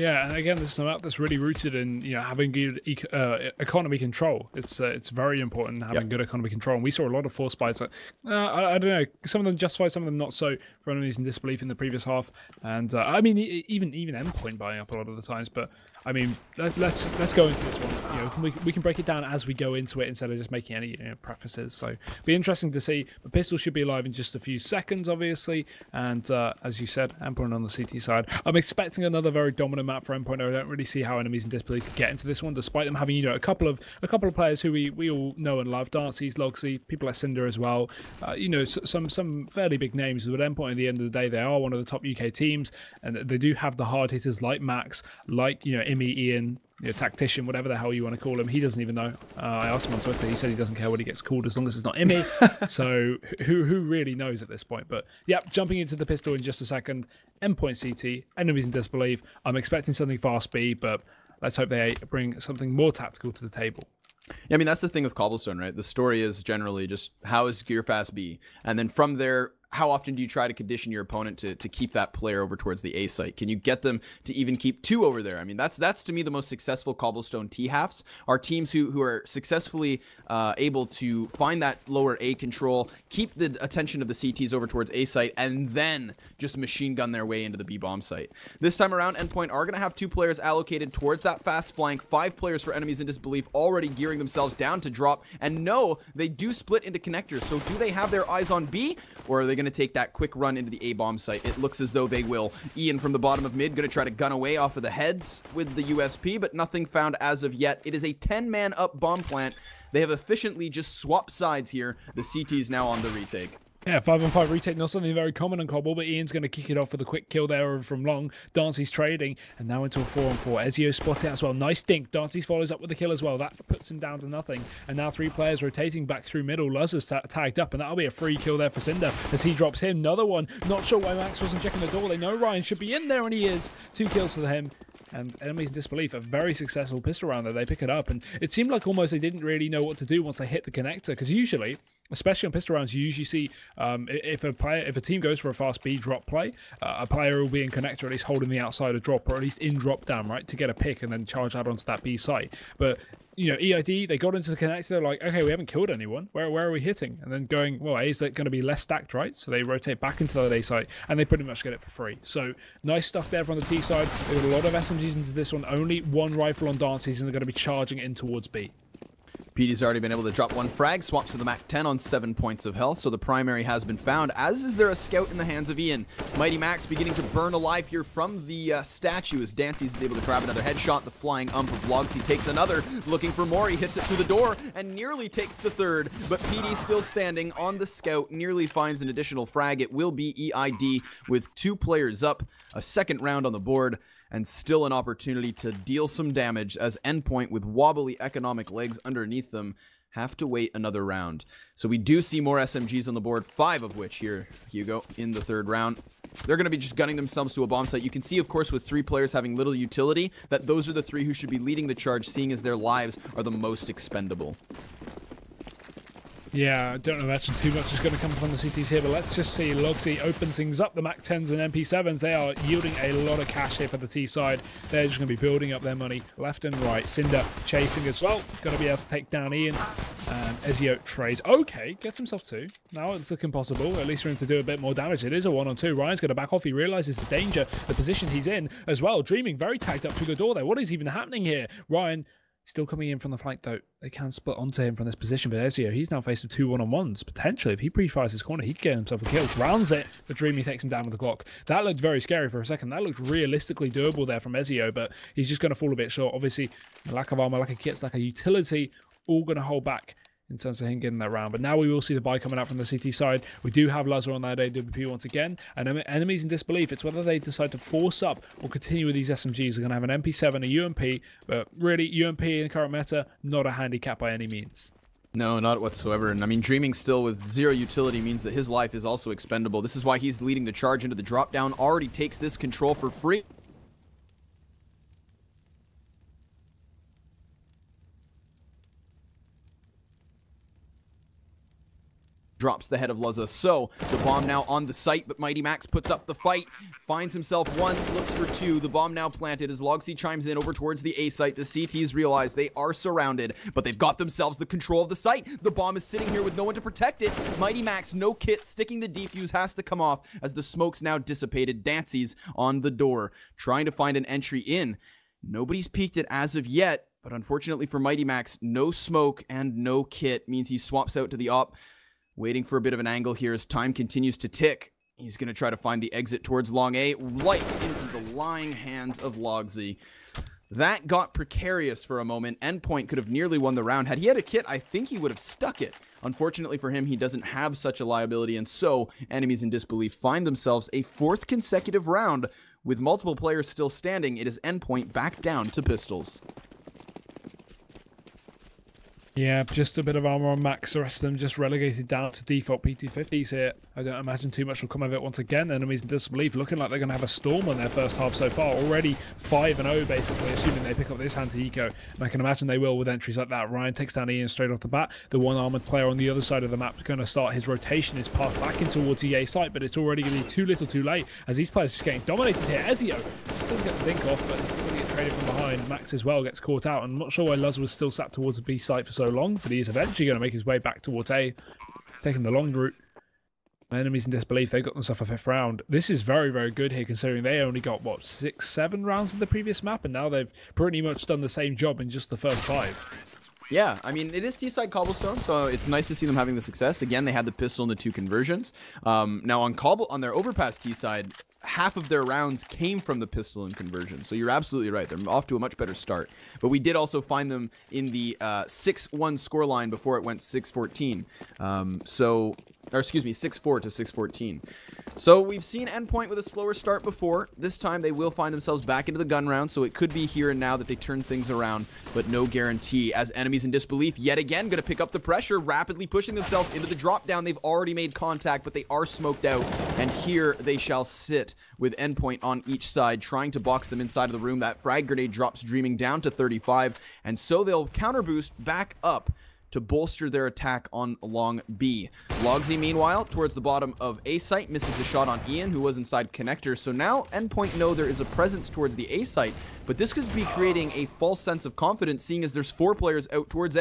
Yeah, and again, this is a map that's really rooted in having good economy control. It's very important having good economy control. And we saw a lot of force buys. Like, I don't know, some of them justified, some of them not so. For enemies in disbelief in the previous half, and I mean even Endpoint buying up a lot of the times. But I mean, let's go into this one. We can break it down as we go into it instead of just making any prefaces. So be interesting to see. The pistol should be alive in just a few seconds, obviously. And as you said, Endpoint on the CT side. I'm expecting another very dominant map for Endpoint. I don't really see how enemies in disbelief could get into this one, despite them having a couple of players who we all know and love. Darcy's, Logsy, people like Cinder as well. Some fairly big names. But Endpoint, at the end of the day, they are one of the top UK teams, and they do have the hard hitters like Max, like Imi, Ian, tactician, whatever the hell you want to call him. He doesn't even know. I asked him on Twitter. He said he doesn't care what he gets called as long as it's not Imi. So who really knows at this point? But yeah, jumping into the pistol in just a second. Endpoint CT, enemies in disbelief. I'm expecting something fast B, but let's hope they bring something more tactical to the table. Yeah, I mean, that's the thing with Cobblestone, right? The story is generally just how is Gear Fast B? And then from there, how often do you try to condition your opponent to keep that player over towards the A site? Can you get them to even keep two over there? I mean, that's to me the most successful Cobblestone T-halves are teams who are successfully able to find that lower A control, keep the attention of the CTs over towards A site, and then just machine gun their way into the B bomb site. This time around, Endpoint are going to have 2 players allocated towards that fast flank, 5 players for enemies in disbelief, already gearing themselves down to drop, and no, they do split into connectors. So do they have their eyes on B, or are they going to take that quick run into the A bomb site? It looks as though they will. Ian from the bottom of mid going to try to gun away off of the heads with the USP, but nothing found as of yet. It is a 10-man up bomb plant. They have efficiently just swapped sides here. The CT is now on the retake. Yeah, 5-on-5 retake, not something very common on Cobble, but Ian's going to kick it off with a quick kill there from Long. Dancy's trading, and now into a 4-on-4. Ezio spotted it as well. Nice dink. Dancy follows up with the kill as well. That puts him down to nothing. And now 3 players rotating back through middle. Luzza's tagged up, and that'll be a free kill there for Cinder as he drops him. Another one. Not sure why Max wasn't checking the door. They know Ryan should be in there, and he is. 2 kills for him. And enemies in disbelief, a very successful pistol round there. They pick it up, and it seemed like almost they didn't really know what to do once they hit the connector, because usually, especially on pistol rounds, you usually see if a team goes for a fast B drop play, a player will be in connector, at least holding the outside of drop, or at least in drop down, right, to get a pick and then charge out onto that B site. But EID, they got into the connector, they're like, okay, we haven't killed anyone, where are we hitting? And then going, well, A is that going to be less stacked, right? So they rotate back into that A site, and they pretty much get it for free. So nice stuff there from the T side. They got a lot of SMGs into this one, only 1 rifle on Dancy's, and they're going to be charging in towards B. PD's already been able to drop 1 frag, swaps to the Mac 10 on 7 points of health, so the primary has been found, as is there a scout in the hands of Ian. Mighty Max beginning to burn alive here from the statue as Dancy's is able to grab another headshot. The flying ump of Logs, he takes another, looking for more, he hits it through the door and nearly takes the 3rd, but PD still standing on the scout, nearly finds an additional frag. It will be EID with 2 players up, a 2nd round on the board, and still an opportunity to deal some damage as Endpoint, with wobbly economic legs underneath them, have to wait another round. So we do see more SMGs on the board, 5 of which here, Hugo, in the 3rd round. They're going to be just gunning themselves to a bomb site. You can see, of course, with 3 players having little utility, that those are the 3 who should be leading the charge, seeing as their lives are the most expendable. Yeah, I don't imagine too much is going to come from the CTs here, but let's just see. Logsy opens things up. The Mac 10s and MP7s, they are yielding a lot of cash here for the T side. They're just going to be building up their money left and right. Cinder chasing as well. Going to be able to take down Ian. And Ezio trades. Okay, gets himself 2. Now it's looking possible, at least for him to do a bit more damage. It is a 1-on-2. Ryan's going to back off. He realizes the danger, the position he's in as well. Dreaming very tagged up through the door there. What is even happening here? Ryan still coming in from the flank, though. They can split onto him from this position, but Ezio, he's now faced with 2 1-on-1s. Potentially, if he pre-fires his corner, he could get himself a kill. Rounds it, but Dreamy takes him down with the Glock. That looked very scary for a second. That looked realistically doable there from Ezio, but he's just going to fall a bit short. Obviously, lack of armor, lack of kits, lack of utility, all going to hold back in terms of him getting that round. But now we will see the buy coming out from the CT side. We do have Lazar on that AWP once again. And enemies in disbelief, it's whether they decide to force up or continue with these SMGs. They're going to have an MP7, a UMP, but really, UMP in the current meta, not a handicap by any means. No, not whatsoever. And I mean, Dreaming still with 0 utility means that his life is also expendable. This is why he's leading the charge into the drop down. Already takes this control for free. drops the head of Luzza. So the bomb now on the site, but Mighty Max puts up the fight, finds himself one, looks for two. The bomb now planted as Logsy chimes in over towards the A site. The CTs realize they are surrounded, but they've got themselves the control of the site. The bomb is sitting here with no one to protect it. Mighty Max, no kit, sticking the defuse has to come off as the smoke's now dissipated. Dancy's on the door, trying to find an entry in. Nobody's peeked it as of yet, but unfortunately for Mighty Max, no smoke and no kit means he swaps out to the op. Waiting for a bit of an angle here as time continues to tick. He's going to try to find the exit towards long A, right into the lying hands of Logsy. That got precarious for a moment. Endpoint could have nearly won the round. Had he had a kit, I think he would have stuck it. Unfortunately for him, he doesn't have such a liability, and so enemies in disbelief find themselves a fourth consecutive round. With multiple players still standing, it is Endpoint back down to pistols. Yeah, just a bit of armor on Max. The rest of them just relegated down to default PT50s here. I don't imagine too much will come of it once again. Enemies in disbelief looking like they're going to have a storm on their first half so far. Already 5-0 basically, assuming they pick up this anti-eco. And I can imagine they will with entries like that. Ryan takes down Ian straight off the bat. The one armored player on the other side of the map is going to start his rotation, his path back in towards the A site, but it's already going to be too little too late as these players are just getting dominated here. Ezio doesn't get the think off, but he's going to get traded from behind. Max as well gets caught out. I'm not sure why Luz was still sat towards the B site for so long, but he is eventually going to make his way back towards A, taking the long route. Enemies in disbelief, they got themselves a 5th round. This is very, very good here, considering they only got, what, 6-7 rounds in the previous map, and now they've pretty much done the same job in just the first 5. Yeah, I mean, it is T-side cobblestone, so it's nice to see them having the success. Again, they had the pistol and the 2 conversions. Now, on their overpass T-side, half of their rounds came from the pistol and conversion. So you're absolutely right. They're off to a much better start. But we did also find them in the 6-1 scoreline before it went 6-14. Or excuse me, 6-4 to 6-14. So we've seen Endpoint with a slower start before. This time they will find themselves back into the gun round, so it could be here and now that they turn things around, but no guarantee. As enemies in disbelief, yet again, going to pick up the pressure, rapidly pushing themselves into the drop down. They've already made contact, but they are smoked out, and here they shall sit with Endpoint on each side, trying to box them inside of the room. That frag grenade drops Dreaming down to 35, and so they'll counter boost back up to bolster their attack on long B. Logsy, meanwhile, towards the bottom of A site, misses the shot on Ian, who was inside connector. So now Endpoint know there is a presence towards the A site, but this could be creating a false sense of confidence, seeing as there's 4 players out towards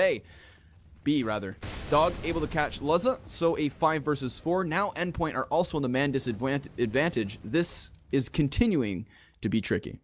B, rather. Dog able to catch Luzza, so a 5 versus 4. Now Endpoint are also on the man disadvantage. This is continuing to be tricky.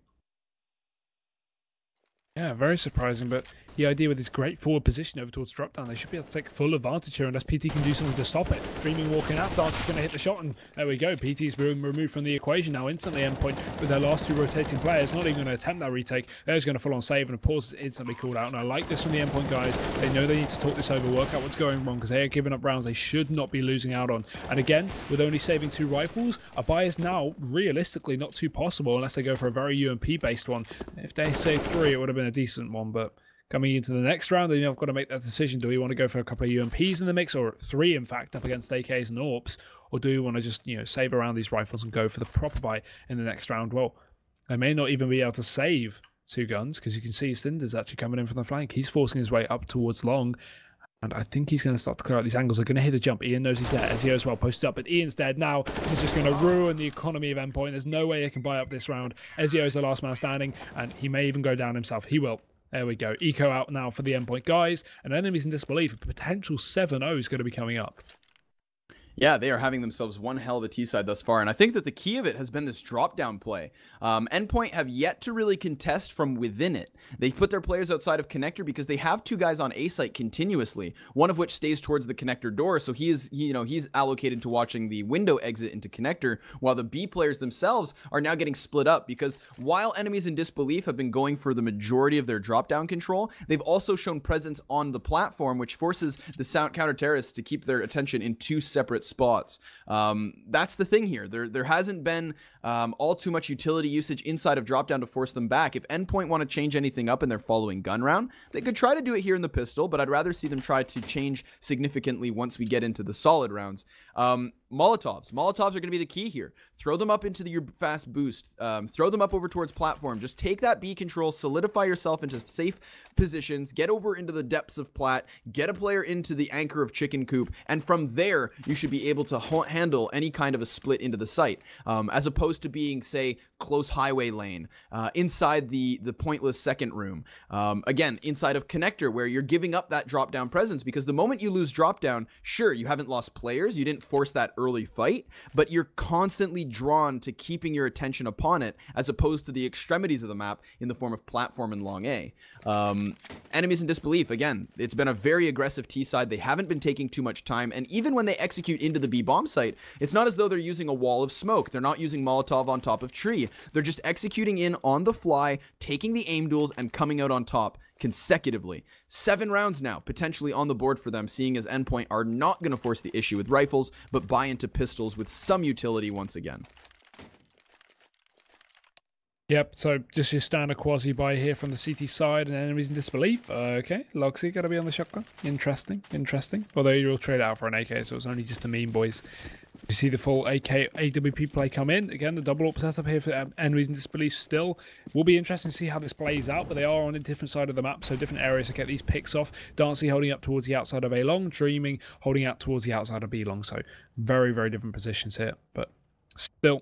Yeah, very surprising, but EID with his great forward position over towards drop down, they should be able to take full advantage here unless PT can do something to stop it. Dreaming walking out, Darcy's going to hit the shot, and there we go. PT's been removed from the equation now instantly. Endpoint with their last 2 rotating players, not even going to attempt that retake. They're just going to full on save, and of course it's instantly called out. And I like this from the Endpoint guys. They know they need to talk this over, work out what's going wrong, because they are giving up rounds they should not be losing out on. And again, with only saving 2 rifles, a buy is now realistically not too possible unless they go for a very UMP based one. If they save 3, it would have been a decent one, but coming into the next round, then you've got to make that decision. Do we want to go for a couple of UMPs in the mix, or 3 in fact, up against AKs and AWPs, or do we want to just, save around these rifles and go for the proper buy in the next round? Well, they may not even be able to save 2 guns, because you can see Cinder's actually coming in from the flank. He's forcing his way up towards long, and I think he's going to start to clear out these angles. They're going to hit a jump. Ian knows he's there. Ezio as well posted up, but Ian's dead now. This is just going to ruin the economy of Endpoint. There's no way they can buy up this round. Ezio is the last man standing, and he may even go down himself. He will. There we go. Eco out now for the Endpoint guys, and enemies in disbelief. A potential 7-0 is going to be coming up. Yeah, they are having themselves one hell of a T-side thus far, and I think that the key of it has been this drop-down play. Endpoint have yet to really contest from within it. They put their players outside of connector because they have 2 guys on A site continuously, one of which stays towards the connector door, so he's allocated to watching the window exit into connector, while the B players themselves are now getting split up, because while enemies in disbelief have been going for the majority of their drop-down control, they've also shown presence on the platform, which forces the counter-terrorists to keep their attention in 2 separate spots. That's the thing here. There hasn't been all too much utility usage inside of drop down to force them back. If Endpoint want to change anything up in their following gun round, they could try to do it here in the pistol, but I'd rather see them try to change significantly once we get into the solid rounds. Molotovs. Molotovs are going to be the key here. Throw them up into your fast boost. Throw them up over towards platform. Just take that B control, solidify yourself into safe positions, get over into the depths of plat, get a player into the anchor of chicken coop, and from there, you should be able to handle any kind of a split into the site, as opposed to being, say, close highway lane, inside the pointless second room, again, inside of connector, where you're giving up that drop-down presence, because the moment you lose drop-down, sure, you haven't lost players, you didn't force that early fight, but you're constantly drawn to keeping your attention upon it, as opposed to the extremities of the map in the form of platform and long A. Enemies in disbelief, again, it's been a very aggressive T side. They haven't been taking too much time, and even when they execute into the B bomb site, it's not as though they're using a wall of smoke. They're not using Molotov on top of tree. They're just executing in on the fly, taking the aim duels, and coming out on top consecutively. 7 rounds now potentially on the board for them, seeing as Endpoint are not going to force the issue with rifles, but buy into pistols with some utility once again. Yep, so just your standard quasi buy here from the CT side, and enemies in disbelief. Okay, Logsy got to be on the shotgun. Interesting, interesting. Although you will trade out for an AK, so it's only just a meme, boys. You see the full AK AWP play come in. Again, the double up setup here for enemies in disbelief still. Will be interesting to see how this plays out, but they are on a different side of the map, so different areas to get these picks off. Dancy holding up towards the outside of A long, Dreaming holding out towards the outside of B long. So very, very different positions here, but still,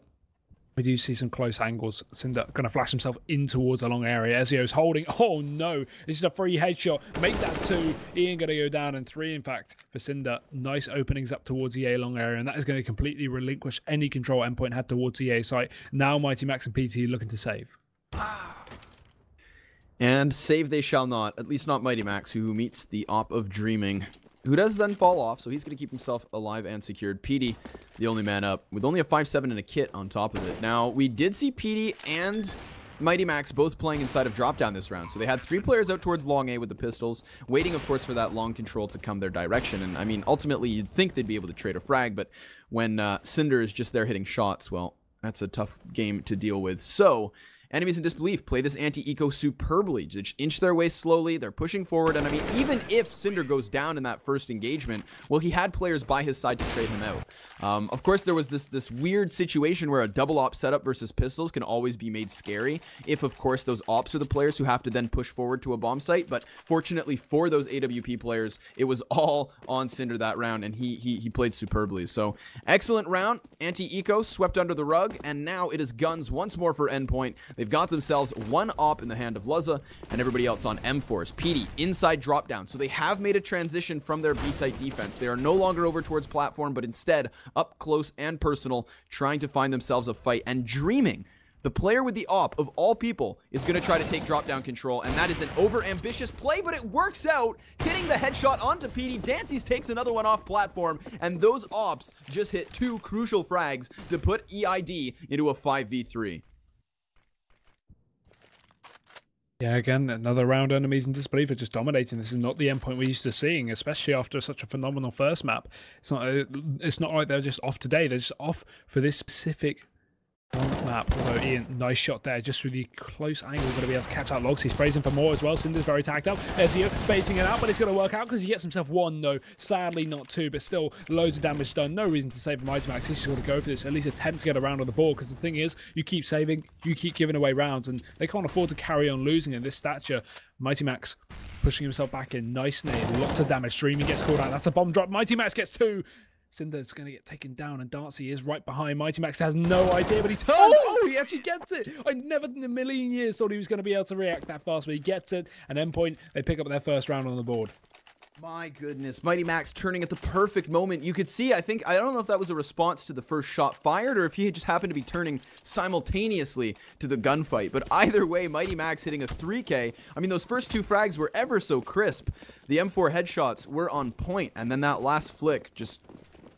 we do see some close angles. Cinder going to flash himself in towards a long area. Ezio's holding. Oh no, this is a free headshot. Make that 2. Ian going to go down, and 3 in fact for Cinder. Nice openings up towards the A long area, and that is going to completely relinquish any control Endpoint had towards the A site. Now Mighty Max and PT looking to save. And save they shall not, at least not Mighty Max, who meets the op of Dreaming, who does then fall off, so he's going to keep himself alive and secured. PD, the only man up, with only a 5.7 and a kit on top of it. Now, we did see PD and Mighty Max both playing inside of drop down this round, so they had 3 players out towards long A with the pistols, waiting, of course, for that long control to come their direction. And, I mean, ultimately, you'd think they'd be able to trade a frag, but when Cinder is just there hitting shots, well, that's a tough game to deal with. So enemies in disbelief play this anti-eco superbly. Just inch their way slowly. They're pushing forward. And I mean, even if Cinder goes down in that first engagement, well, he had players by his side to trade him out. Of course, there was this weird situation where a double op setup versus pistols can always be made scary if, of course, those ops are the players who have to then push forward to a bomb site. But fortunately for those AWP players, it was all on Cinder that round, and he played superbly. So excellent round. Anti-eco swept under the rug, and now it is guns once more for Endpoint. They've got themselves 1 op in the hand of Luzza, and everybody else on M4s. PD, inside drop down. So they have made a transition from their B-site defense. They are no longer over towards platform, but instead up close and personal, trying to find themselves a fight. And Dreaming, the player with the op of all people, is going to try to take drop down control, and that is an over-ambitious play, but it works out, hitting the headshot onto PD. Dancy's takes another one off platform, and those ops just hit 2 crucial frags to put EID into a 5v3. Yeah, again, another round enemies in disbelief are just dominating. This is not the Endpoint we're used to seeing, especially after such a phenomenal first map. It's not like they're just off today. They're just off for this specific map. Although Ian, nice shot there, just through the close angle, going to be able to catch out Logs. He sprays him for more as well. Cinder's very tagged up. Ezio baiting it out, but it's going to work out because he gets himself 1, no. Sadly, not 2, but still loads of damage done. No reason to save the Mighty Max. He's just going to go for this, at least attempt to get a round on the board, because the thing is, you keep saving, you keep giving away rounds, and they can't afford to carry on losing at this stature. Mighty Max pushing himself back in. Nice nade, lots of damage. Streaming gets called out. That's a bomb drop. Mighty Max gets 2. Cinder's going to get taken down, and Darcy is right behind. Mighty Max has no idea, but he turns. Oh, he actually gets it. I never in a million years thought he was going to be able to react that fast, but he gets it. And Endpoint, they pick up their first round on the board. My goodness, Mighty Max turning at the perfect moment. You could see, I don't know if that was a response to the first shot fired, or if he just happened to be turning simultaneously to the gunfight. But either way, Mighty Max hitting a 3K. I mean, those first 2 frags were ever so crisp. The M4 headshots were on point, and then that last flick just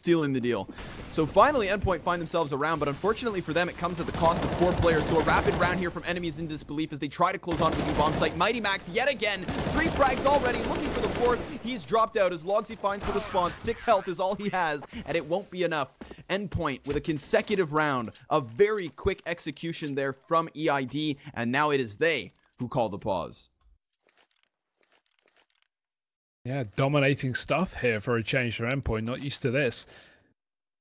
sealing the deal. So finally, Endpoint find themselves around, but unfortunately for them, it comes at the cost of 4 players. So a rapid round here from enemies in disbelief as they try to close onto the bomb site. Mighty Max yet again, 3 frags already, looking for the 4th. He's dropped out as Logsy finds the response. 6 health is all he has, and it won't be enough. Endpoint with a consecutive round of very quick execution there from EID, and now it is they who call the pause. Yeah, dominating stuff here for a change for Endpoint. Not used to this.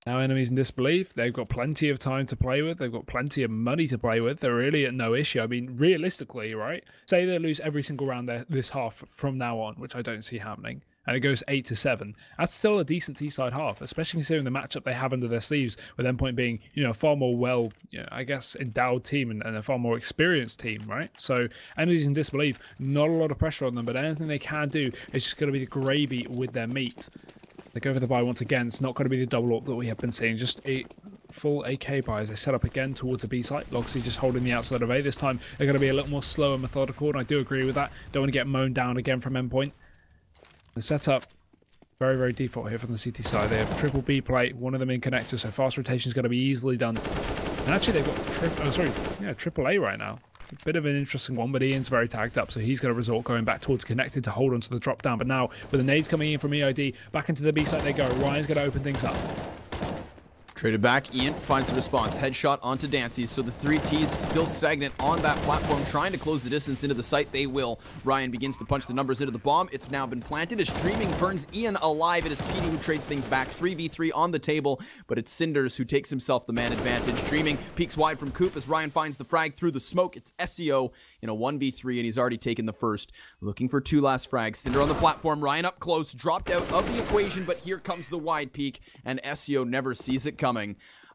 Now enemies in disbelief, they've got plenty of time to play with, they've got plenty of money to play with, they're really at no issue. I mean, realistically, right, say they lose every single round this half from now on, which I don't see happening, and it goes 8-7, that's still a decent T-side half, especially considering the matchup they have under their sleeves, with Endpoint being, a far more I guess, endowed team and a far more experienced team, right? So enemies in disbelief, not a lot of pressure on them, but anything they can do is just going to be the gravy with their meat. They go for the buy once again. It's not going to be the double up that we have been seeing. Just a full AK buy as they set up again towards the B site. Loxy just holding the outside of A. This time they're going to be a little more slow and methodical, and I do agree with that. Don't want to get mown down again from Endpoint. The setup, very, very default here from the CT side. They have triple B plate, one of them in connector, so fast rotation is going to be easily done. And actually they've got triple A right now. A bit of an interesting one, but Ian's very tagged up, so he's going to resort going back towards connected to hold onto the drop down. But now, with the nades coming in from EID, back into the B site they go. Ryan's going to open things up. Traded back, Ian finds the response. Headshot onto Dancy, so the 3Ts still stagnant on that platform, trying to close the distance into the site. They will. Ryan begins to punch the numbers into the bomb. It's now been planted as Dreaming burns Ian alive. It is Petey who trades things back. 3v3 on the table, but it's Cinders who takes himself the man advantage. Dreaming peeks wide from Coop as Ryan finds the frag through the smoke. It's SEO in a 1v3, and he's already taken the first. Looking for two last frags. Cinder on the platform. Ryan up close, dropped out of the equation, but here comes the wide peek, and SEO never sees it coming.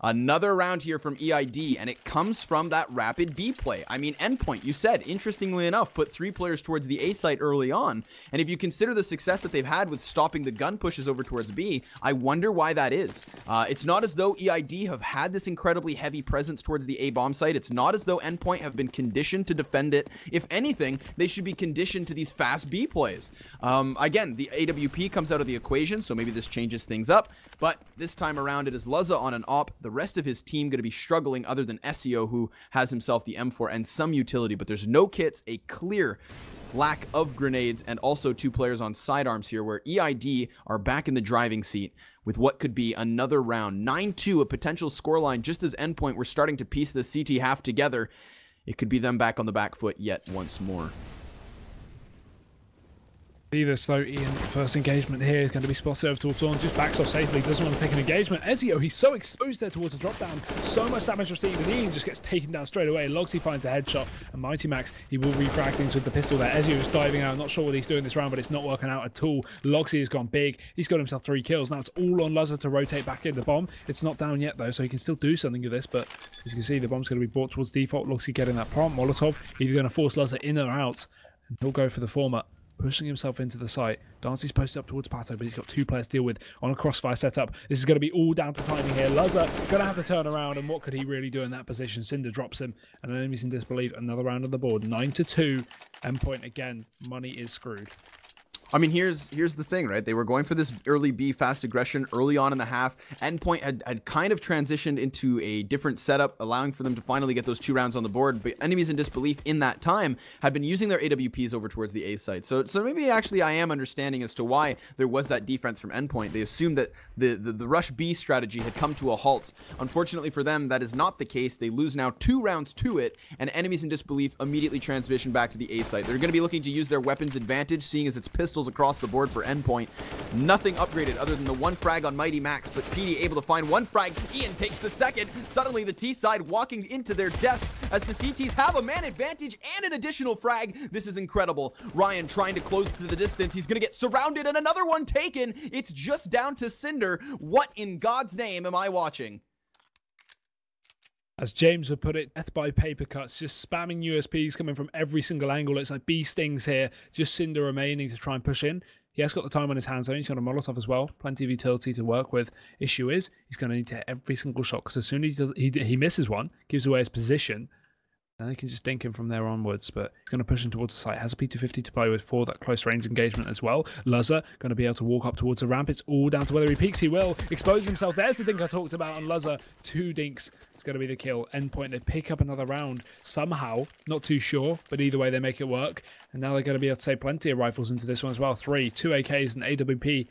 Another round here from EID, and it comes from that rapid B play. I mean, Endpoint, you said, interestingly enough, put 3 players towards the A site early on, and if you consider the success that they've had with stopping the gun pushes over towards B, I wonder why that is. It's not as though EID have had this incredibly heavy presence towards the A bomb site. It's not as though Endpoint have been conditioned to defend it. If anything, they should be conditioned to these fast B plays. Again, the AWP comes out of the equation, so maybe this changes things up, but this time around it is Luzza on an op. The rest of his team going to be struggling, other than SEO, who has himself the M4 and some utility, but there's no kits, a clear lack of grenades, and also 2 players on sidearms here, where EID are back in the driving seat with what could be another round. 9-2, a potential scoreline, just as Endpoint were starting to piece the CT half together. It could be them back on the back foot yet once more. Either so Ian, first engagement here is going to be spotted over towards Dawn, just backs off safely, doesn't want to take an engagement. Ezio, he's so exposed there towards the drop down, so much damage received, and Ian just gets taken down straight away. Logsy finds a headshot, and Mighty Max, he will refrag things with the pistol there. Ezio is diving out, not sure what he's doing this round, but it's not working out at all. Logsy has gone big, he's got himself 3 kills, now it's all on Luzza to rotate back in the bomb. It's not down yet though, so he can still do something with this, but as you can see, the bomb's going to be brought towards default. Logsy getting that prompt Molotov, he's going to force Luzza in or out, and he'll go for the former, pushing himself into the site. Dancy's posted up towards Pato, but he's got 2 players to deal with on a crossfire setup. This is going to be all down to timing here. Luzza going to have to turn around, and what could he really do in that position? Cinder drops him, and enemies in disbelief. Another round on the board. 9-2. Endpoint again. Money is screwed. I mean, here's the thing, right? They were going for this early B fast aggression early on in the half. Endpoint had kind of transitioned into a different setup, allowing for them to finally get those 2 rounds on the board. But enemies in disbelief in that time had been using their AWPs over towards the A site. So maybe actually I am understanding as to why there was that defense from Endpoint. They assumed that the rush B strategy had come to a halt. Unfortunately for them, that is not the case. They lose now 2 rounds to it, and enemies in disbelief immediately transition back to the A site. They're going to be looking to use their weapons advantage, seeing as it's pistols across the board for Endpoint. Nothing upgraded other than the 1 frag on Mighty Max, but PD able to find 1 frag. Ian takes the second. Suddenly the T side walking into their deaths as the CTs have a man advantage and an additional frag. This is incredible. Ryan trying to close to the distance. He's gonna get surrounded and another one taken. It's just down to Cinder. What in God's name am I watching? As James would put it, death by paper cuts, just spamming USPs coming from every single angle. It's like bee stings here, just Cinder remaining to try and push in. He has got the time on his hands though. He's got a Molotov as well, plenty of utility to work with. Issue is, he's going to need to hit every single shot, because as soon as he misses one, gives away his position, and they can just dink him from there onwards, but he's going to push him towards the site. Has a P250 to play with for that close range engagement as well. Luzza going to be able to walk up towards the ramp. It's all down to whether he peeks. He will expose himself. There's the dink I talked about on Luzza. 2 dinks. It's going to be the kill. Endpoint, they pick up another round somehow. Not too sure, but either way they make it work. And now they're going to be able to save plenty of rifles into this one as well. 3, 2 AKs and AWP.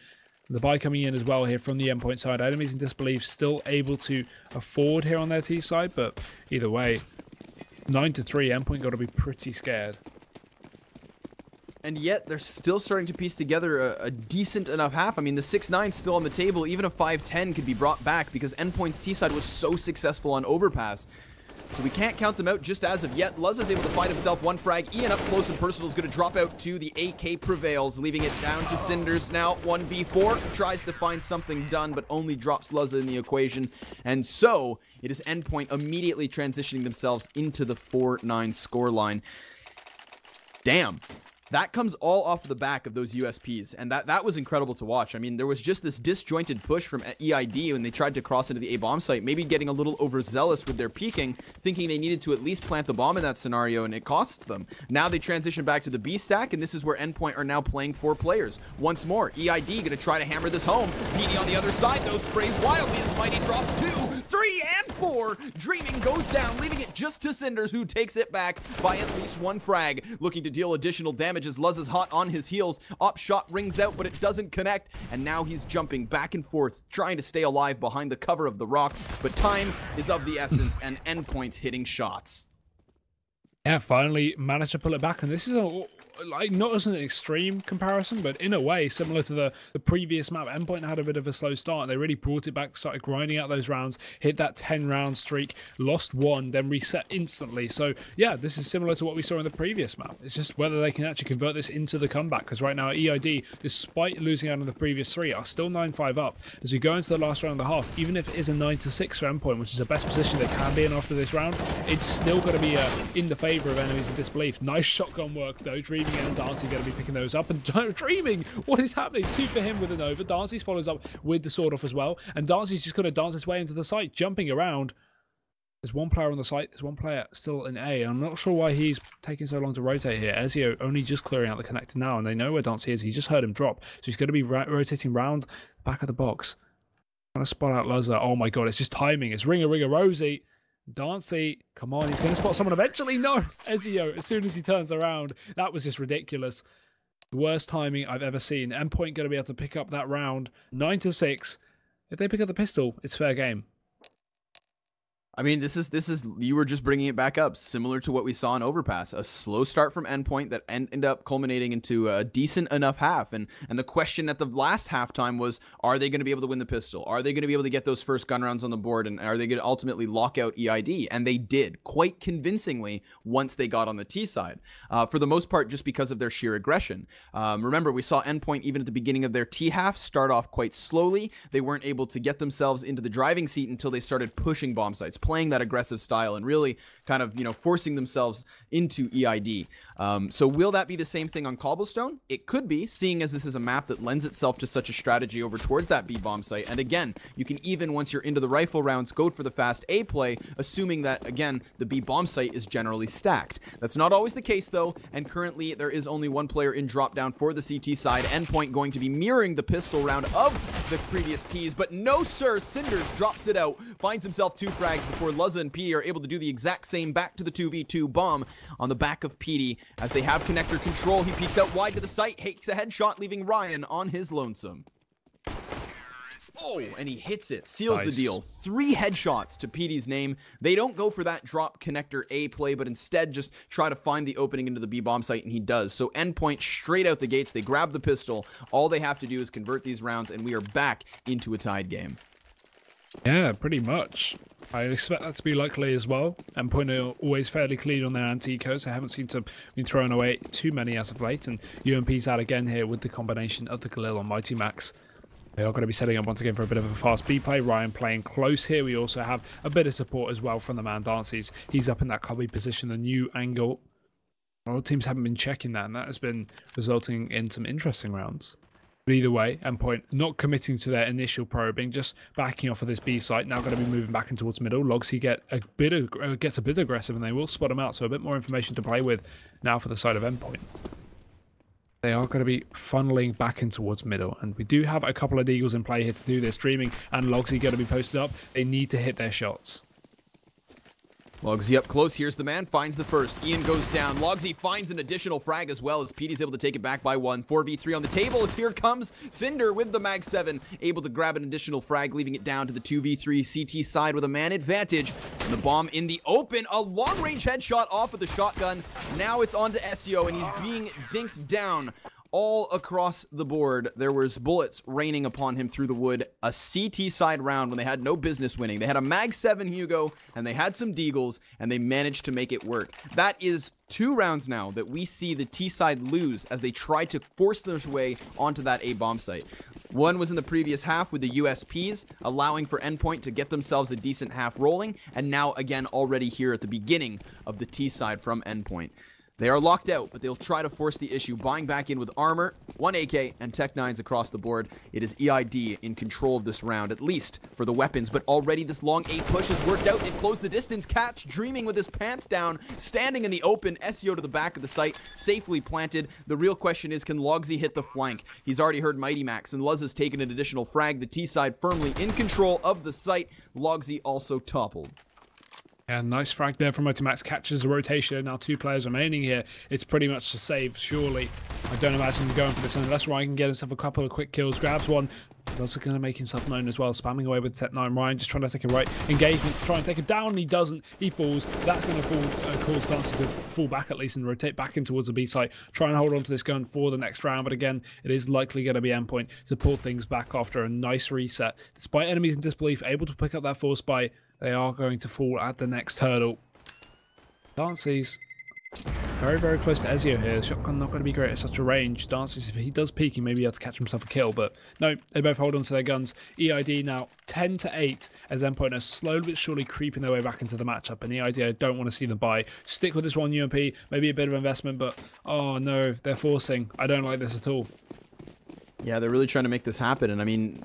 The buy coming in as well here from the Endpoint side. Enemies in disbelief still able to afford here on their T side, but either way, 9-3, Endpoint got to be pretty scared. And yet, they're still starting to piece together a decent enough half. I mean, the 6-9 still on the table. Even a 5-10 could be brought back because Endpoint's T-side was so successful on overpass. So we can't count them out just as of yet. Luz is able to find himself one frag. Ian up close and personal is going to drop out to the AK prevails, leaving it down to Cinders now. 1v4 tries to find something done, but only drops Luz in the equation. And so it is Endpoint immediately transitioning themselves into the 4-9 scoreline. Damn. That comes all off the back of those USPs, and that was incredible to watch. I mean, there was just this disjointed push from EID when they tried to cross into the A-bomb site, maybe getting a little overzealous with their peeking, thinking they needed to at least plant the bomb in that scenario, and it costs them. Now they transition back to the B stack, and this is where Endpoint are now playing 4 players. Once more, EID going to try to hammer this home. PD on the other side, though, sprays wildly as Mighty drops 2, 3, and 4. Dreaming goes down, leaving it just to Cinders, who takes it back by at least 1 frag, looking to deal additional damage as Luz is hot on his heels. Op shot rings out, but it doesn't connect, and now he's jumping back and forth, trying to stay alive behind the cover of the rock, but time is of the essence, and Endpoint's hitting shots. Yeah, finally managed to pull it back, and this is like not as an extreme comparison, but in a way similar to the previous map. Endpoint had a bit of a slow start. They really brought it back, started grinding out those rounds, hit that 10-round streak, lost 1, then reset instantly. So yeah, this is similar to what we saw in the previous map. It's just whether they can actually convert this into the comeback, because right now EID, despite losing out on the previous 3, are still 9-5 up as we go into the last round and a half. Even if it is a 9-6 for Endpoint, which is the best position they can be in after this round, it's still going to be in the favor of enemies of disbelief. Nice shotgun work though. Dreaming and Darcy going to be picking those up, and Dreaming, what is happening? 2 for him with an over. Darcy follows up with the sword off as well, and Darcy's just going to dance his way into the site, jumping around. There's 1 player on the site, there's 1 player still in A. I'm not sure why he's taking so long to rotate here. Ezio only just clearing out the connector now, and they know where Darcy is. He just heard him drop, so he's going to be rotating round the back of the box, trying to spot out Luzza. Oh my god, it's just timing. It's Ringer Rosie. Darcy, come on, he's going to spot someone eventually. No, Ezio, as soon as he turns around, that was just ridiculous. The worst timing I've ever seen. Endpoint going to be able to pick up that round. 9-6. If they pick up the pistol, it's fair game. I mean, this is you were just bringing it back up, similar to what we saw in Overpass. A slow start from Endpoint that ended up culminating into a decent enough half. And the question at the last halftime was, are they going to be able to win the pistol? Are they going to be able to get those first gun rounds on the board? And are they going to ultimately lock out EID? And they did, quite convincingly, once they got on the T side. For the most part, just because of their sheer aggression. Remember, we saw Endpoint, even at the beginning of their T half, start off quite slowly. They weren't able to get themselves into the driving seat until they started pushing bomb sites, playing that aggressive style, and really kind of, forcing themselves into EID. So will that be the same thing on Cobblestone? It could be, seeing as this is a map that lends itself to such a strategy over towards that B bomb site. And again, you can even, once you're into the rifle rounds, go for the fast A play, assuming that, again, the B bomb site is generally stacked. That's not always the case, though, and currently there is only 1 player in drop down for the CT side. Endpoint going to be mirroring the pistol round of the previous Ts, but no sir, Cinders drops it out, finds himself 2 frags before Luzza and PD are able to do the exact same back to the 2v2 bomb on the back of PD. As they have connector control, he peeks out wide to the site, takes a headshot, leaving Ryan on his lonesome. Oh, and he hits it, seals the deal. 3 headshots to PD's name. They don't go for that drop connector A play, but instead just try to find the opening into the B bomb site, and he does. So Endpoint straight out the gates, they grab the pistol. All they have to do is convert these rounds, and we are back into a tied game. Yeah, pretty much. I expect that to be likely as well. Endpoint are always fairly clean on their anti-ecos. I haven't seen to be throwing away too many as of late, and UMP's out again here with the combination of the Galil on Mighty Max. They are going to be setting up once again for a bit of a fast B play. Ryan playing close here. We also have a bit of support as well from the man Dances. He's up in that cubby position, the new angle. A lot of teams haven't been checking that, and that has been resulting in some interesting rounds. But either way, Endpoint not committing to their initial probing, just backing off of this B site. Now going to be moving back in towards middle. Logsy gets a bit aggressive, and they will spot him out. So a bit more information to play with now for the side of Endpoint. They are going to be funneling back in towards middle, and we do have a couple of Deagles in play here to do this. Dreaming and Logsy going to be posted up. They need to hit their shots. Logsy up close. Here's the man. Finds the first. Ian goes down. Logsy finds an additional frag as well as Petey's able to take it back by one. 4v3 on the table as here comes Cinder with the Mag 7. Able to grab an additional frag, leaving it down to the 2v3 CT side with a man advantage. And the bomb in the open. A long-range headshot off of the shotgun. Now it's on to SEO, and he's being dinked down. All across the board, there was bullets raining upon him through the wood. A CT side round when they had no business winning. They had a Mag 7 Hugo, and they had some Deagles, and they managed to make it work. That is 2 rounds now that we see the T side lose as they try to force their way onto that A bomb site. One was in the previous half with the USPs, allowing for Endpoint to get themselves a decent half rolling, and now again already here at the beginning of the T side from Endpoint. They are locked out, but they'll try to force the issue, buying back in with armor, 1 AK, and Tech 9s across the board. It is EID in control of this round, at least for the weapons, but already this long A push has worked out. It closed the distance. Catch dreaming with his pants down, standing in the open. SEO to the back of the site, safely planted. The real question is, can Logsy hit the flank? He's already heard Mighty Max, and Luz has taken an additional frag. The T side firmly in control of the site. Logsy also toppled. Yeah, nice frag there from Mighty Max. Catches the rotation. Now 2 players remaining here. It's pretty much the save, surely. I don't imagine him going for this unless Ryan can get himself a couple of quick kills. Grabs one. He's also going to make himself known as well. Spamming away with Tech 9. Ryan just trying to take a right engagement to try and take him down. And he doesn't. He falls. That's going to cause Dancy to fall back at least and rotate back in towards the B site. Try and hold on to this gun for the next round. But again, it is likely going to be Endpoint to pull things back after a nice reset. Despite enemies in disbelief, able to pick up that force by, they are going to fall at the next hurdle. Dancy's very, very close to Ezio here. Shotgun not going to be great at such a range. Dancy's, if he does peek, he may be able to catch himself a kill, but no, they both hold on to their guns. EID now 10-8 as Endpoint are slowly but surely creeping their way back into the matchup, and EID, I don't want to see them buy. Stick with this one UMP, maybe a bit of investment, but oh no, they're forcing. I don't like this at all. Yeah, they're really trying to make this happen, and I mean,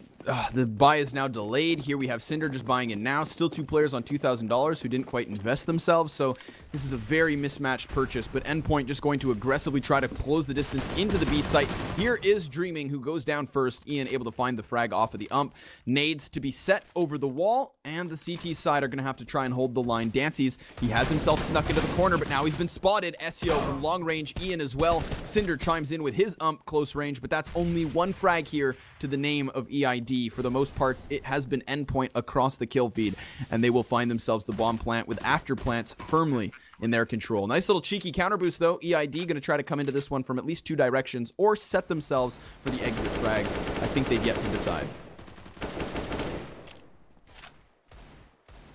the buy is now delayed. Here we have Cinder just buying in now. Still 2 players on $2,000 who didn't quite invest themselves, so this is a very mismatched purchase, but Endpoint just going to aggressively try to close the distance into the B site. Here is Dreaming, who goes down first. Ian able to find the frag off of the ump. Nades to be set over the wall, and the CT side are going to have to try and hold the line. Dancy's, he has himself snuck into the corner, but now he's been spotted. SEO from long range. Ian as well. Cinder chimes in with his ump close range, but that's only 1 frag here to the name of EID. For the most part, it has been Endpoint across the kill feed, and they will find themselves the bomb plant with after plants firmly in their control. Nice little cheeky counter boost though. EID going to try to come into this one from at least 2 directions or set themselves for the exit frags. I think they've yet to decide.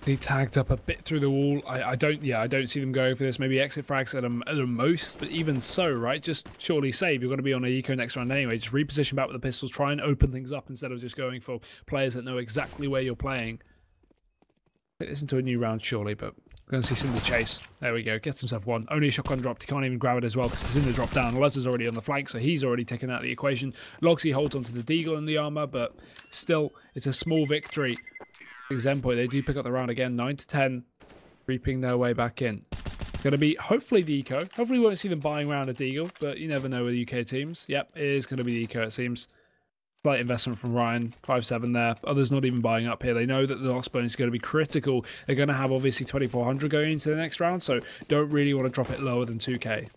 He tagged up a bit through the wall. I don't see them going for this. Maybe exit frags at the most, but even so, right? Just surely save. You're going to be on a eco next round anyway. Just reposition back with the pistols. Try and open things up instead of just going for players that know exactly where you're playing. Take this into a new round surely, but we're going to see Cinder chase. There we go. Gets himself one. Only a shotgun dropped. He can't even grab it as well because Cinder dropped down. Luz is already on the flank, so he's already taken out the equation. Logsy holds onto the Deagle and the armor, but still, it's a small victory. Endpoint, they do pick up the round again, 9-10, creeping their way back in. It's going to be hopefully the eco. Hopefully we won't see them buying round a Deagle, but you never know with UK teams. Yep, it is going to be the eco, it seems. Slight investment from Ryan, 5-7 there. Others not even buying up here. They know that the loss bonus is going to be critical. They're going to have obviously 2,400 going into the next round, so don't really want to drop it lower than 2k.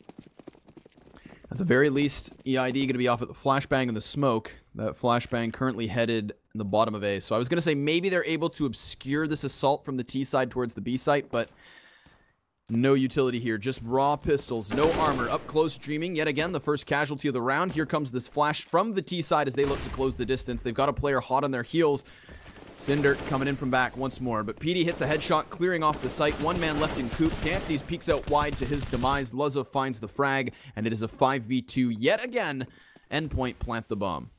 At the very least, EID going to be off at the flashbang and the smoke. That flashbang currently headed in the bottom of A. So I was going to say maybe they're able to obscure this assault from the T side towards the B site, but no utility here. Just raw pistols, no armor. Up close, Dreaming. Yet again, the first casualty of the round. Here comes this flash from the T side as they look to close the distance. They've got a player hot on their heels. Cinder coming in from back once more, but PD hits a headshot, clearing off the site. 1 man left in coop. Dancy's peeks out wide to his demise. Luzza finds the frag, and it is a 5v2 yet again. Endpoint plant the bomb.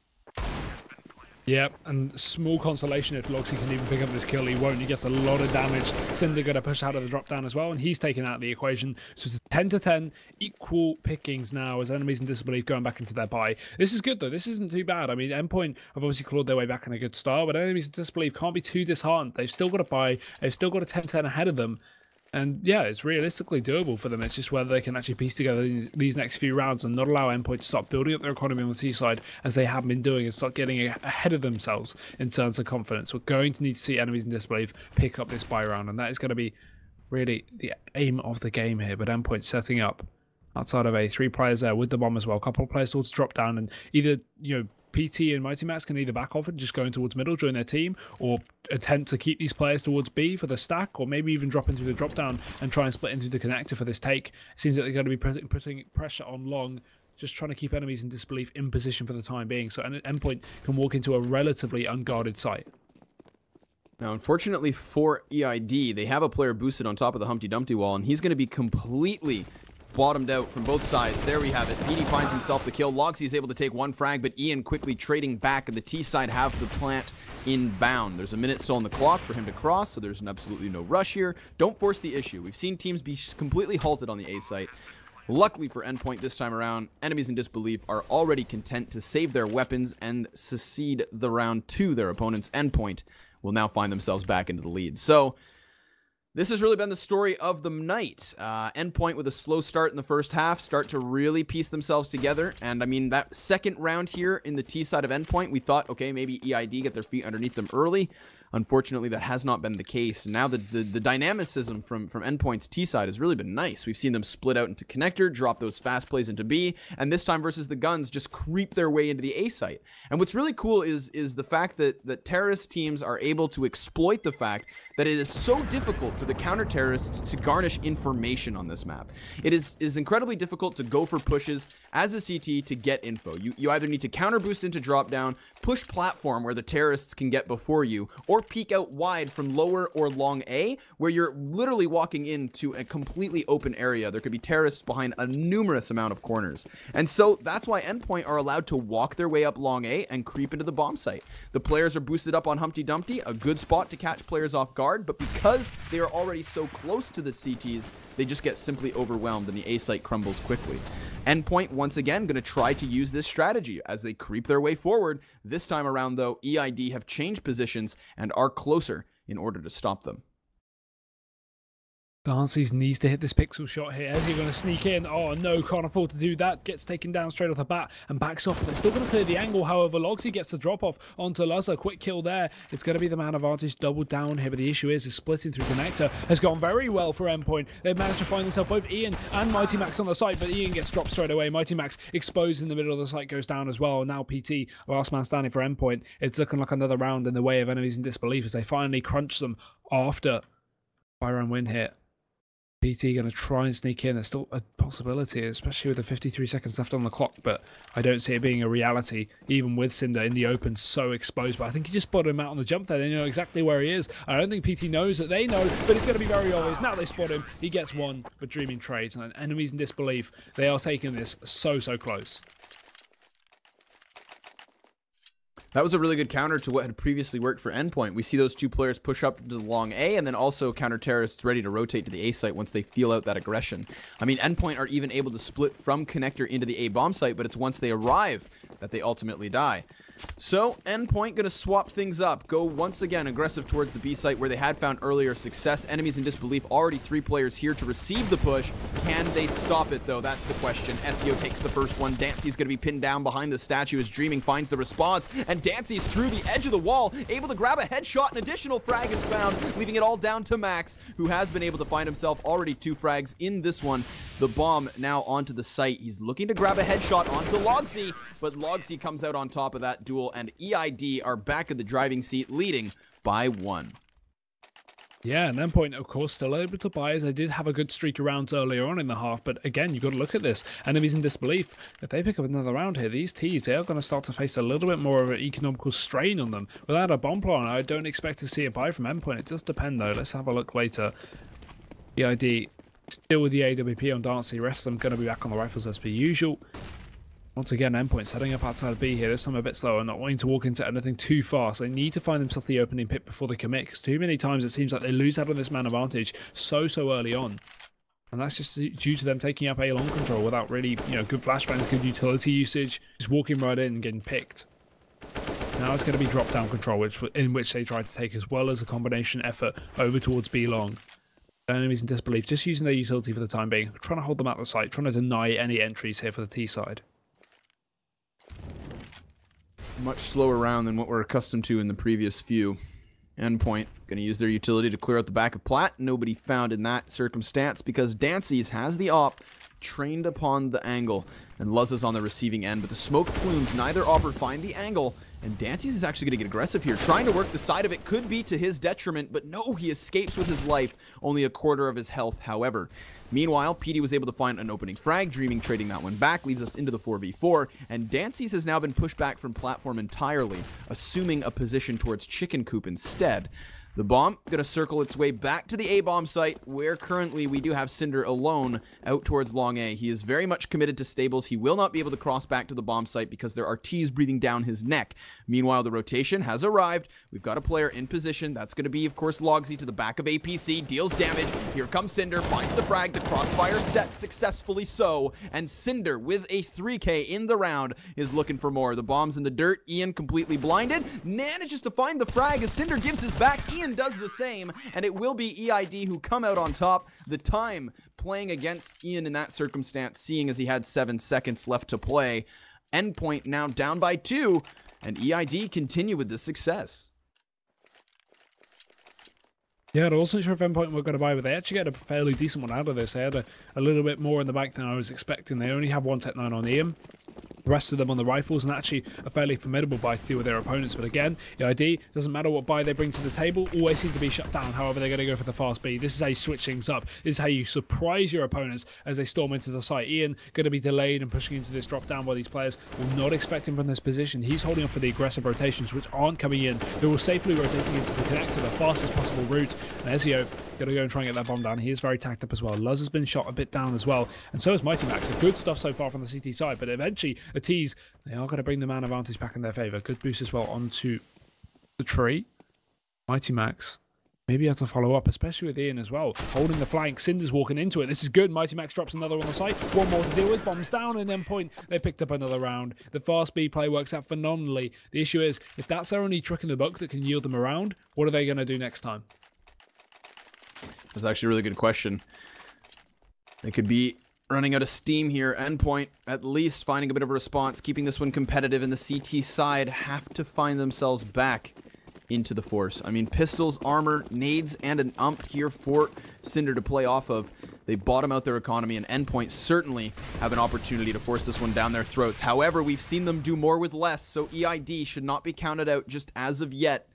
Yep, and small consolation if Logsy can even pick up this kill. He won't. He gets a lot of damage. Cinder going to push out of the drop down as well, and he's taken out of the equation. So it's 10-10, equal pickings now as enemies in disbelief going back into their buy. This is good though. This isn't too bad. I mean, Endpoint have obviously clawed their way back in a good start, but enemies in disbelief can't be too disheartened. They've still got a buy. They've still got a 10-10 ahead of them. And yeah, it's realistically doable for them. It's just whether they can actually piece together these next few rounds and not allow Endpoint to start building up their economy on the T side as they have been doing and start getting ahead of themselves in terms of confidence. We're going to need to see enemies in disbelief pick up this buy round, and that is going to be really the aim of the game here, but Endpoint setting up outside of A, 3 players there with the bomb as well. A couple of players towards drop down, and either, PT and Mighty Max can either back off and just go in towards middle, join their team, or attempt to keep these players towards B for the stack, or maybe even drop into the drop down and try and split into the connector for this take. It seems that they're going to be putting pressure on long, just trying to keep enemies in disbelief in position for the time being, so an Endpoint can walk into a relatively unguarded site. Now, unfortunately for EID, they have a player boosted on top of the Humpty Dumpty wall, and he's going to be completely bottomed out from both sides. There we have it. PD finds himself the kill. Logsy is able to take one frag, but Ian quickly trading back, and the T side have the plant inbound. There's a minute still on the clock for him to cross, so there's absolutely no rush here. Don't force the issue. We've seen teams be completely halted on the A site. Luckily for Endpoint this time around, enemies in disbelief are already content to save their weapons and succeed the round to their opponents. Endpoint will now find themselves back into the lead. So this has really been the story of the night. Endpoint with a slow start in the first half, start to really piece themselves together. And I mean, that second round here in the T side of Endpoint, we thought, okay, maybe EID get their feet underneath them early. Unfortunately, that has not been the case. Now the dynamicism from Endpoint's T side has really been nice. We've seen them split out into connector, drop those fast plays into B, and this time versus the guns, just creep their way into the A site. And what's really cool is the fact that terrorist teams are able to exploit the fact that it is so difficult for the counter-terrorists to garnish information on this map. It is incredibly difficult to go for pushes as a CT to get info. You either need to counter boost into drop down, push platform where the terrorists can get before you, or peek out wide from lower or long A, where you're literally walking into a completely open area. There could be terrorists behind a numerous amount of corners. And so that's why Endpoint are allowed to walk their way up long A and creep into the bomb site. The players are boosted up on Humpty Dumpty, a good spot to catch players off guard, but because they are already so close to the CTs, they just get simply overwhelmed and the A site crumbles quickly. Endpoint, once again, going to try to use this strategy as they creep their way forward. This time around, though, EID have changed positions and are closer in order to stop them. Darcy's needs to hit this pixel shot here. Is he going to sneak in? Oh no, can't afford to do that. Gets taken down straight off the bat and backs off. They're still going to clear the angle. However, Logsy gets the drop off onto Luzza. Quick kill there. It's going to be the man advantage double down here. But the issue is splitting through connector has gone very well for Endpoint. They've managed to find themselves both Ian and Mighty Max on the site, but Ian gets dropped straight away. Mighty Max exposed in the middle of the site goes down as well. Now PT, last man standing for Endpoint. It's looking like another round in the way of enemies in disbelief as they finally crunch them after by-round win here. PT going to try and sneak in. There's still a possibility, especially with the 53 seconds left on the clock, but I don't see it being a reality, even with Cinder in the open, so exposed. But I think he just spotted him out on the jump there. They know exactly where he is. I don't think PT knows that they know, but it's going to be very obvious. Now they spot him. He gets one, but Dreaming trades. And enemies in disbelief, they are taking this so close. That was a really good counter to what had previously worked for Endpoint. We see those two players push up to the long A, and then also counter-terrorists ready to rotate to the A site once they feel out that aggression. I mean, Endpoint are even able to split from connector into the A bomb site, but it's once they arrive that they ultimately die. So, Endpoint going to swap things up, go once again aggressive towards the B site where they had found earlier success. Enemies in disbelief, already 3 players here to receive the push. Can they stop it, though? That's the question. SEO takes the first one. Dancy's going to be pinned down behind the statue as Dreaming finds the response, and Dancy's through the edge of the wall, able to grab a headshot. An additional frag is found, leaving it all down to Max, who has been able to find himself already 2 frags in this one. The bomb now onto the site. He's looking to grab a headshot onto Logsy, but Logsy comes out on top of that duel, and EID are back in the driving seat, leading by 1. Yeah, and Endpoint, of course, still able to buy, as they did have a good streak of rounds earlier on in the half. But again, you've got to look at this. Enemies in disbelief. If they pick up another round here, these Ts, they are going to start to face a little bit more of an economical strain on them. Without a bomb plan, I don't expect to see a buy from Endpoint. It does depend, though. Let's have a look later. EID still with the AWP on Darcy. The rest of them going to be back on the rifles as per usual. Once again, Endpoint setting up outside of B here. This time a bit slower, not wanting to walk into anything too fast. They need to find themselves the opening pit before they commit, because too many times it seems like they lose out on this man advantage so early on. And that's just due to them taking up A long control without really, good flashbangs, good utility usage, just walking right in and getting picked. Now it's going to be drop down control, in which they try to take, as well as a combination effort over towards B long. Enemies in disbelief, just using their utility for the time being, trying to hold them at the site, trying to deny any entries here for the T side. Much slower round than what we're accustomed to in the previous few. Endpoint going to use their utility to clear out the back of plat. Nobody found in that circumstance because Dancy's has the op trained upon the angle, and Luz is on the receiving end, but the smoke plumes, neither opper find the angle, and Dancy's is actually going to get aggressive here, trying to work the side of it. Could be to his detriment, but no, he escapes with his life, only a quarter of his health, however. Meanwhile, PD was able to find an opening frag, Dreaming trading that one back, leaves us into the 4v4, and Dancy's has now been pushed back from platform entirely, assuming a position towards Chicken Coop instead. The bomb going to circle its way back to the A-bomb site, where currently we do have Cinder alone out towards long A. He is very much committed to stables. He will not be able to cross back to the bomb site because there are T's breathing down his neck. Meanwhile, the rotation has arrived. We've got a player in position. That's going to be, of course, Logsy to the back of APC. Deals damage. Here comes Cinder. Finds the frag. The crossfire set successfully so. And Cinder, with a 3K in the round, is looking for more. The bomb's in the dirt. Ian completely blinded. Manages to find the frag as Cinder gives his back. Ian does the same, and it will be EID who come out on top. The time playing against Ian in that circumstance, seeing as he had 7 seconds left to play. Endpoint now down by 2, and EID continue with the success. Yeah, I wasn't sure if Endpoint were going to buy, but they actually get a fairly decent one out of this. They had a little bit more in the back than I was expecting. They only have one Tech 9 on Ian. The rest of them on the rifles, and actually a fairly formidable buy to deal with their opponents. But again, the EID, doesn't matter what buy they bring to the table, always seem to be shut down. However, they're going to go for the fast B. This is how you switch things up. This is how you surprise your opponents as they storm into the site. Ian going to be delayed and pushing into this drop down, while these players will not expect him from this position. He's holding off for the aggressive rotations, which aren't coming in. They will safely rotating into the connector, the fastest possible route. And Ezio going to go and try and get that bomb down. He is very tacked up as well. Luz has been shot a bit down as well, and so is Mighty Max. Good stuff so far from the CT side, but eventually a tease, they are going to bring the man advantage back in their favor. Good boost as well onto the tree. Mighty Max maybe have to follow up, especially with Ian as well, holding the flank. Cinder's walking into it. This is good. Mighty Max drops another on the site. One more to deal with. Bombs down, and Endpoint, they picked up another round. The fast B play works out phenomenally. The issue is, if that's their only trick in the book that can yield them around, what are they going to do next time? That's actually a really good question. They could be running out of steam here. Endpoint, at least finding a bit of a response, keeping this one competitive, in the CT side have to find themselves back into the force. I mean, pistols, armor, nades, and an ump here for Cinder to play off of. They bottom out their economy, and Endpoint certainly have an opportunity to force this one down their throats. However, we've seen them do more with less, so EID should not be counted out just as of yet.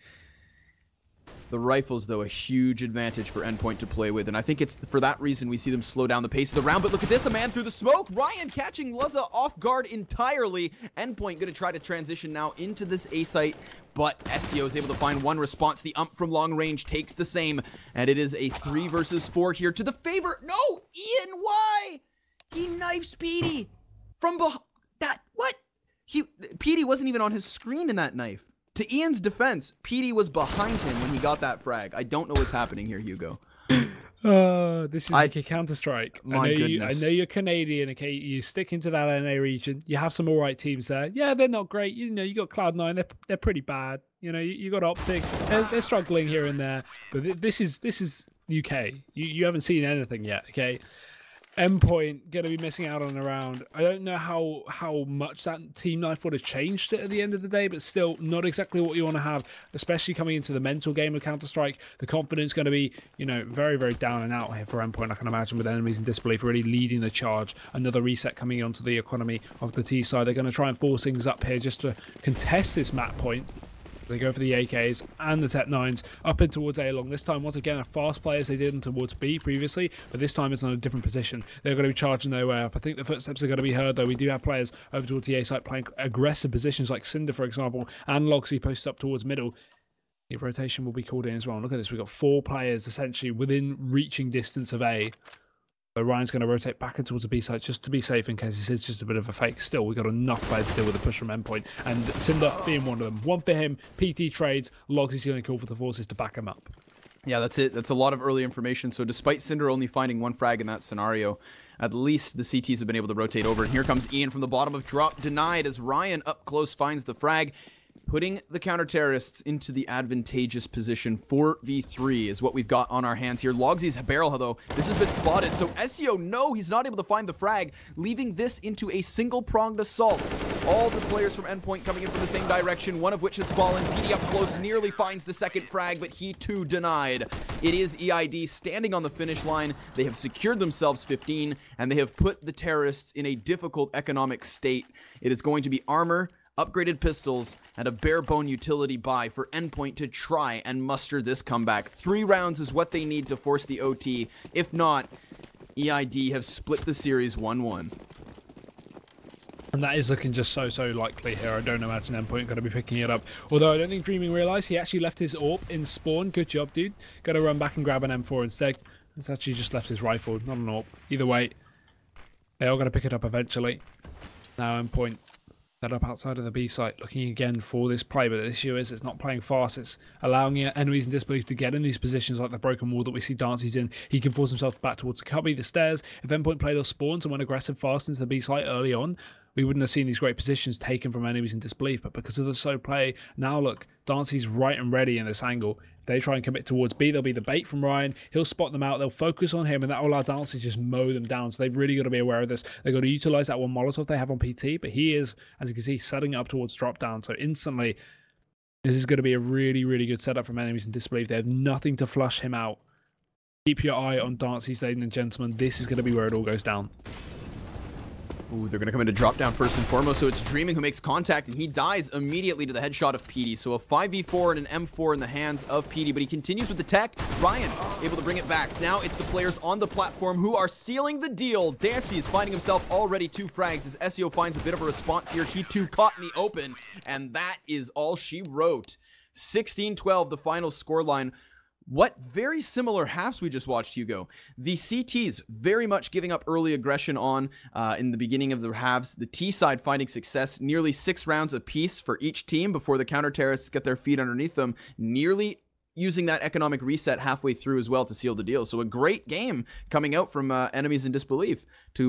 The rifles, though, a huge advantage for Endpoint to play with, and I think it's for that reason we see them slow down the pace of the round. But look at this, a man through the smoke. Ryan catching Luzza off guard entirely. Endpoint going to try to transition now into this A site, but SEO is able to find one response. The ump from long range takes the same, and it is a 3 versus 4 here to the favor. No, Ian, why? He knifes Petey from behind. That, what? Petey wasn't even on his screen in that knife. To Ian's defense, Petey was behind him when he got that frag. I don't know what's happening here, Hugo. This is like a Counter-Strike. My goodness. I know you're Canadian, okay? You stick into that NA region. You have some alright teams there. Yeah, they're not great. You know, you got Cloud9. They're pretty bad. You know, you got Optic. They're struggling here and there. But this is UK. You haven't seen anything yet, okay? Endpoint going to be missing out on a round. I don't know how much that team knife would have changed it at the end of the day, but still not exactly what you want to have, especially coming into the mental game of Counter-Strike. The confidence going to be, you know, very, very down and out here for Endpoint, I can imagine, with enemies in disbelief really leading the charge. Another reset coming onto the economy of the T side. They're going to try and force things up here just to contest this map point. They go for the AKs and the Tech 9s up in towards A long. This time, once again, a fast play as they did in towards B previously, but this time it's on a different position. They're going to be charging their way up. I think the footsteps are going to be heard, though. We do have players over towards the A site playing aggressive positions like Cinder, for example, and Logsy posted up towards middle. The rotation will be called in as well. Look at this. We've got 4 players essentially within reaching distance of A. So Ryan's going to rotate back towards the B side just to be safe in case this is just a bit of a fake. Still, we've got enough players to deal with the push from Endpoint, and Cinder being one of them. One for him, PT trades, Logs is going to call for the forces to back him up. Yeah, that's it. That's a lot of early information. So despite Cinder only finding 1 frag in that scenario, at least the CTs have been able to rotate over. And here comes Ian from the bottom of drop, denied as Ryan up close finds the frag. Putting the counter-terrorists into the advantageous position. 4v3 is what we've got on our hands here. Logsy's barrel, though, this has been spotted. So SEO, no, he's not able to find the frag, leaving this into a single-pronged assault. All the players from Endpoint coming in from the same direction, one of which has fallen. PD up close, nearly finds the second frag, but he too denied. It is EID standing on the finish line. They have secured themselves 15, and they have put the terrorists in a difficult economic state. It is going to be armor, upgraded pistols, and a bare-bone utility buy for Endpoint to try and muster this comeback. 3 rounds is what they need to force the OT. If not, EID have split the series 1-1. And that is looking just so likely here. I don't imagine Endpoint going to be picking it up. Although I don't think Dreaming realised he actually left his AWP in spawn. Good job, dude. Got to run back and grab an M4 instead. It's actually just left his rifle, not an AWP. Either way, they're all going to pick it up eventually. Now Endpoint set up outside of the B site, looking again for this play, but the issue is it's not playing fast. It's allowing enemies in disbelief to get in these positions like the broken wall that we see Dancy's in. He can force himself back towards the cubby, the stairs. If Endpoint played off spawns and went aggressive fast into the B site early on, we wouldn't have seen these great positions taken from enemies in disbelief. But because of the slow play, now look, Dancy's right and ready in this angle. If they try and commit towards B, there'll be the bait from Ryan. He'll spot them out. They'll focus on him, and that will allow Dancy to just mow them down. So they've really got to be aware of this. They've got to utilize that one Molotov they have on PT, but he is, as you can see, setting up towards drop down. So instantly, this is going to be a really good setup from enemies in disbelief. They have nothing to flush him out. Keep your eye on Dancy, ladies and gentlemen. This is going to be where it all goes down. Ooh, they're going to come into drop down first and foremost, so it's Dreaming who makes contact, and he dies immediately to the headshot of PD. So a 5v4 and an M4 in the hands of PD, but he continues with the tech. Ryan able to bring it back. Now it's the players on the platform who are sealing the deal. Dancy is finding himself already 2 frags as SEO finds a bit of a response here. He too caught in the open, and that is all she wrote. 16-12, the final scoreline. What very similar halves we just watched, Hugo. The CTs very much giving up early aggression on in the beginning of the halves. The T side finding success, nearly 6 rounds apiece for each team before the counter-terrorists get their feet underneath them, nearly using that economic reset halfway through as well to seal the deal. So a great game coming out from enemies in disbelief to